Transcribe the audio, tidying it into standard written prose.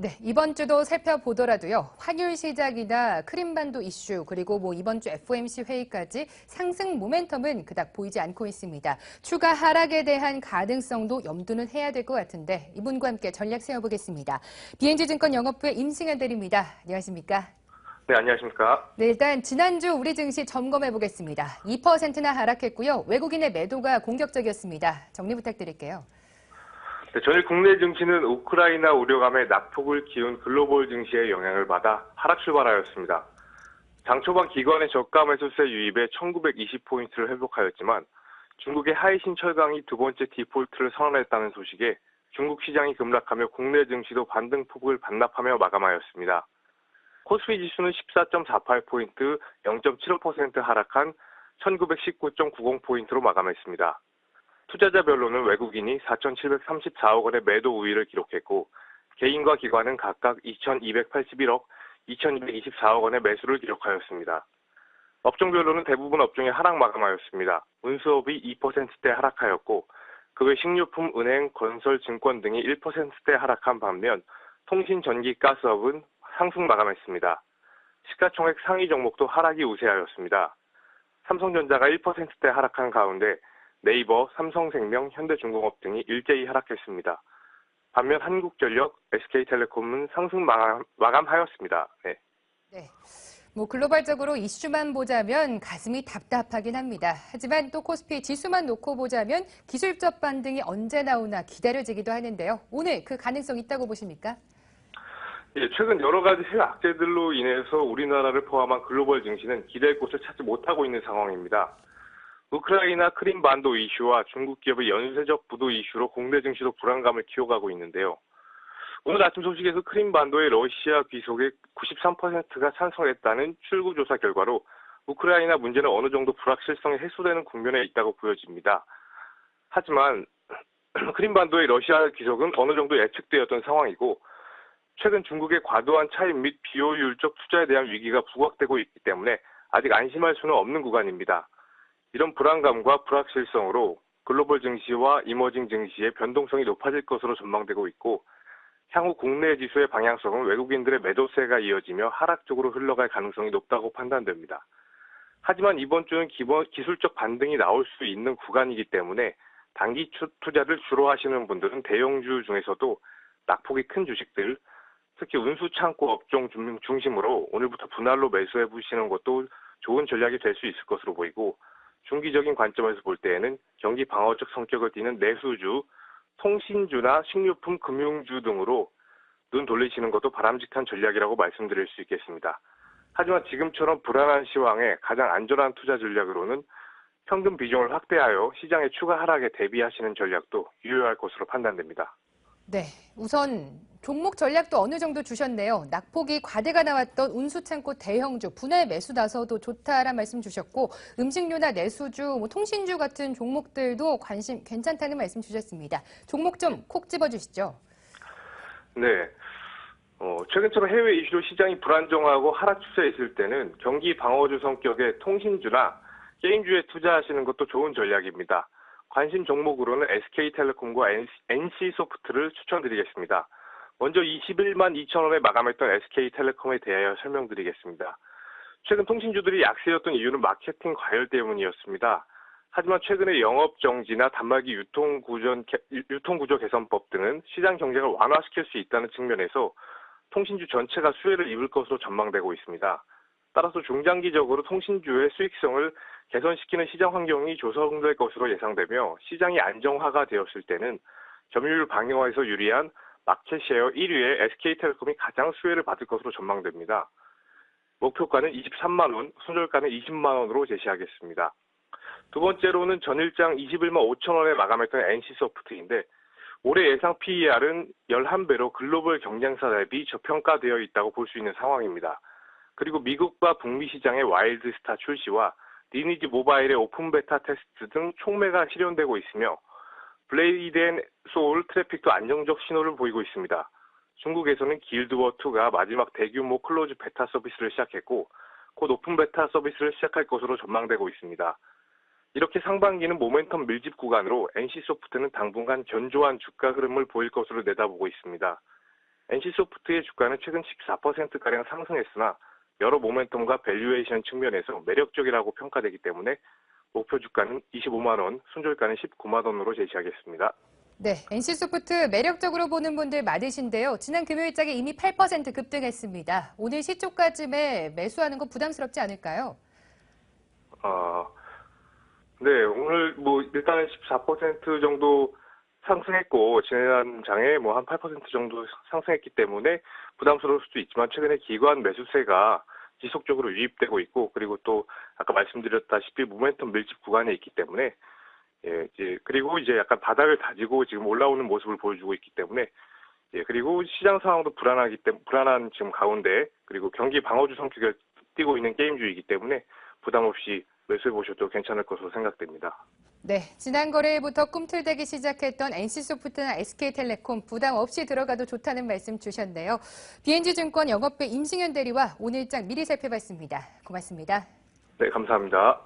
네, 이번 주도 살펴보더라도요. 환율 시작이나 크림반도 이슈 그리고 이번 주 FOMC 회의까지 상승 모멘텀은 그닥 보이지 않고 있습니다. 추가 하락에 대한 가능성도 염두는 해야 될 것 같은데 이분과 함께 전략 세워보겠습니다. BNG증권 영업부의 임승현 대리입니다. 안녕하십니까? 네, 안녕하십니까? 네, 일단 지난주 우리 증시 점검해 보겠습니다. 2%나 하락했고요. 외국인의 매도가 공격적이었습니다. 정리 부탁드릴게요. 네, 전일 국내 증시는 우크라이나 우려감에 낙폭을 키운 글로벌 증시의 영향을 받아 하락 출발하였습니다. 장 초반 기관의 저가 매수세 유입에 1920포인트를 회복하였지만 중국의 하이신 철강이 두 번째 디폴트를 선언했다는 소식에 중국 시장이 급락하며 국내 증시도 반등폭을 반납하며 마감하였습니다. 코스피 지수는 14.48포인트, 0.75% 하락한 1919.90포인트로 마감했습니다. 투자자별로는 외국인이 4,734억 원의 매도 우위를 기록했고 개인과 기관은 각각 2,281억, 2,224억 원의 매수를 기록하였습니다. 업종별로는 대부분 업종이 하락 마감하였습니다. 운수업이 2%대 하락하였고 그 외 식료품, 은행, 건설, 증권 등이 1%대 하락한 반면 통신, 전기, 가스업은 상승 마감했습니다. 시가총액 상위 종목도 하락이 우세하였습니다. 삼성전자가 1%대 하락한 가운데 네이버, 삼성생명, 현대중공업 등이 일제히 하락했습니다. 반면 한국전력, SK텔레콤은 상승 마감하였습니다. 네. 네. 글로벌적으로 이슈만 보자면 가슴이 답답하긴 합니다. 하지만 또 코스피 지수만 놓고 보자면 기술적 반등이 언제 나오나 기다려지기도 하는데요. 오늘 그 가능성 있다고 보십니까? 예, 최근 여러 가지 해외 악재들로 인해서 우리나라를 포함한 글로벌 증시는 기댈 곳을 찾지 못하고 있는 상황입니다. 우크라이나 크림반도 이슈와 중국 기업의 연쇄적 부도 이슈로 국내 증시도 불안감을 키워가고 있는데요. 오늘 아침 소식에서 크림반도의 러시아 귀속에 93%가 찬성했다는 출구조사 결과로 우크라이나 문제는 어느 정도 불확실성이 해소되는 국면에 있다고 보여집니다. 하지만 크림반도의 러시아 귀속은 어느 정도 예측되었던 상황이고 최근 중국의 과도한 차입 및 비효율적 투자에 대한 위기가 부각되고 있기 때문에 아직 안심할 수는 없는 구간입니다. 이런 불안감과 불확실성으로 글로벌 증시와 이머징 증시의 변동성이 높아질 것으로 전망되고 있고 향후 국내 지수의 방향성은 외국인들의 매도세가 이어지며 하락 쪽으로 흘러갈 가능성이 높다고 판단됩니다. 하지만 이번 주는 기술적 반등이 나올 수 있는 구간이기 때문에 단기 투자를 주로 하시는 분들은 대형주 중에서도 낙폭이 큰 주식들, 특히 운수창고 업종 중심으로 오늘부터 분할로 매수해 보시는 것도 좋은 전략이 될 수 있을 것으로 보이고 중기적인 관점에서 볼 때에는 경기 방어적 성격을 띠는 내수주, 통신주나 식료품, 금융주 등으로 눈 돌리시는 것도 바람직한 전략이라고 말씀드릴 수 있겠습니다. 하지만 지금처럼 불안한 시황에 가장 안전한 투자 전략으로는 현금 비중을 확대하여 시장의 추가 하락에 대비하시는 전략도 유효할 것으로 판단됩니다. 네, 우선 종목 전략도 어느 정도 주셨네요. 낙폭이 과대가 나왔던 운수창고 대형주, 분할 매수 나서도 좋다라는 말씀 주셨고 음식료나 내수주, 통신주 같은 종목들도 관심 괜찮다는 말씀 주셨습니다. 종목 좀 콕 집어주시죠. 네. 최근처럼 해외 이슈로 시장이 불안정하고 하락 추세에 있을 때는 경기 방어주 성격의 통신주나 게임주에 투자하시는 것도 좋은 전략입니다. 관심 종목으로는 SK텔레콤과 NC소프트를 추천드리겠습니다. 먼저 21만 2천 원에 마감했던 SK텔레콤에 대하여 설명드리겠습니다. 최근 통신주들이 약세였던 이유는 마케팅 과열 때문이었습니다. 하지만 최근에 영업정지나 단말기 유통구조 개선법 등은 시장 경쟁을 완화시킬 수 있다는 측면에서 통신주 전체가 수혜를 입을 것으로 전망되고 있습니다. 따라서 중장기적으로 통신주의 수익성을 개선시키는 시장 환경이 조성될 것으로 예상되며 시장이 안정화가 되었을 때는 점유율 방어에서 유리한 마켓쉐어 1위의 SK텔레콤이 가장 수혜를 받을 것으로 전망됩니다. 목표가는 23만 원, 손절가는 20만 원으로 제시하겠습니다. 두 번째로는 전일장 21만 5천 원에 마감했던 NC소프트인데 올해 예상 PER은 11배로 글로벌 경쟁사 대비 저평가되어 있다고 볼 수 있는 상황입니다. 그리고 미국과 북미 시장의 와일드스타 출시와 리니지 모바일의 오픈 베타 테스트 등 촉매가 실현되고 있으며 블레이드 앤 소울 트래픽도 안정적 신호를 보이고 있습니다. 중국에서는 길드워2가 마지막 대규모 클로즈 베타 서비스를 시작했고 곧 오픈 베타 서비스를 시작할 것으로 전망되고 있습니다. 이렇게 상반기는 모멘텀 밀집 구간으로 NC소프트는 당분간 견조한 주가 흐름을 보일 것으로 내다보고 있습니다. NC소프트의 주가는 최근 14%가량 상승했으나 여러 모멘텀과 밸류에이션 측면에서 매력적이라고 평가되기 때문에 목표 주가는 25만 원, 순저가는 19만 원으로 제시하겠습니다. 네, NC소프트 매력적으로 보는 분들 많으신데요. 지난 금요일장에 이미 8% 급등했습니다. 오늘 시초가쯤에 매수하는 거 부담스럽지 않을까요? 네, 오늘 일단 14% 정도 상승했고, 지난 장에 한 8% 정도 상승했기 때문에 부담스러울 수도 있지만, 최근에 기관 매수세가 지속적으로 유입되고 있고, 그리고 또 아까 말씀드렸다시피 모멘텀 밀집 구간에 있기 때문에, 그리고 이제 약간 바닥을 다지고 지금 올라오는 모습을 보여주고 있기 때문에, 그리고 시장 상황도 불안한 지금 가운데, 그리고 경기 방어주 성격을 띠고 있는 게임주이기 때문에 부담 없이 매수해 보셔도 괜찮을 것으로 생각됩니다. 네, 지난 거래일부터 꿈틀대기 시작했던 NC소프트나 SK텔레콤 부담 없이 들어가도 좋다는 말씀 주셨네요. BNG증권 영업배 임승현 대리와 오늘장 미리 살펴봤습니다. 고맙습니다. 네, 감사합니다.